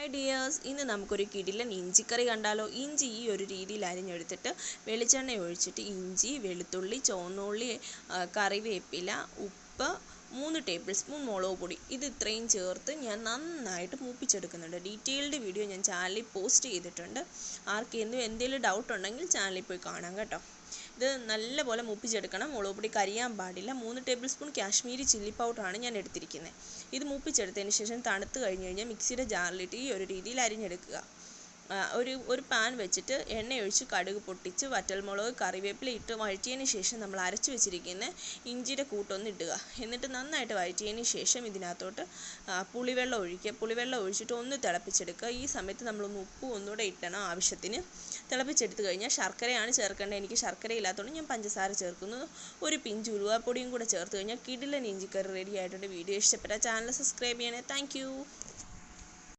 Hi dears, ഇന്ന് നമുക്കൊരു കിടിലൻ ഇഞ്ചിക്കറി കണ്ടാലോ. ഇഞ്ചി ഈ ഒരു രീതിയിൽ അരിഞ്ഞെടുത്തിട്ട് വെളിച്ചെണ്ണ ഒഴിച്ചിട്ട് ഇഞ്ചി, വെളുത്തുള്ളി, ചുവന്നുള്ളി, കറിവേപ്പില, ഉപ്പ്, 3 ടേബിൾ സ്പൂൺ മുളക് പൊടി, ഇത് ഇത്രയും ചേർത്ത് ഞാൻ നന്നായിട്ട് മൂപ്പിച്ചെടുക്കുന്നുണ്ട്. ഡീറ്റെയിൽഡ് വീഡിയോ ഞാൻ ചാനലിൽ പോസ്റ്റ് ചെയ്തിട്ടുണ്ട്. ആർക്കെങ്കിലും എന്തെങ്കിലും ഡൗട്ട് ഉണ്ടെങ്കിൽ ചാനലിൽ പോയി കാണാം കേട്ടോ. ഇത് നല്ലപോലെ മൂപ്പിച്ചെടുക്കണം. മുളക് പൊടി കരിയാൻ പാടില്ല. 3 ടേബിൾ സ്പൂൺ കാശ്മീരി ചില്ലി പൗഡറാണ് ഞാൻ എടുത്തിരിക്കുന്നത്. ഇത് മൂപ്പിച്ചെടുത്തതിന് ശേഷം തണുത്ത് കഴിഞ്ഞ് മിക്സിയുടെ ജാറിലിട്ട് ഈ ഒരു രീതിയിൽ അരിഞ്ഞെടുക്കുക. ഒരു പാൻ വെച്ചിട്ട് എണ്ണ ഒഴിച്ച് കടുക് പൊട്ടിച്ച് വറ്റൽമുളക്, കറിവേപ്പില ഇട്ട് വഴറ്റിയതിന് ശേഷം നമ്മൾ അരച്ച് വെച്ചിരിക്കുന്ന ഇഞ്ചിയുടെ കൂട്ടൊന്ന് ഇടുക. എന്നിട്ട് നന്നായിട്ട് വഴറ്റിയതിന് ശേഷം ഇതിനകത്തോട്ട് പുളിവെള്ളം ഒഴിക്കുക. പുളിവെള്ളം ഒഴിച്ചിട്ട് ഒന്ന് തിളപ്പിച്ചെടുക്കുക. ഈ സമയത്ത് നമ്മളൊന്ന് ഉപ്പ് ഒന്നുകൂടെ ഇടണം ആവശ്യത്തിന്. തിളപ്പിച്ചെടുത്ത് കഴിഞ്ഞാൽ ശർക്കരയാണ് ചേർക്കേണ്ടത്. എനിക്ക് ശർക്കര ഇല്ലാത്തതുകൊണ്ട് ഞാൻ പഞ്ചസാര ചേർക്കുന്നു. ഒരു പിഞ്ച് ഉലുവാപ്പൊടിയും കൂടെ ചേർത്ത് കഴിഞ്ഞാൽ കിടിലൻ ഇഞ്ചിക്കറി റെഡി ആയിട്ടുണ്ട്. വീഡിയോ ഇഷ്ടപ്പെട്ടാൽ ചാനൽ സബ്സ്ക്രൈബ് ചെയ്യണേ. താങ്ക്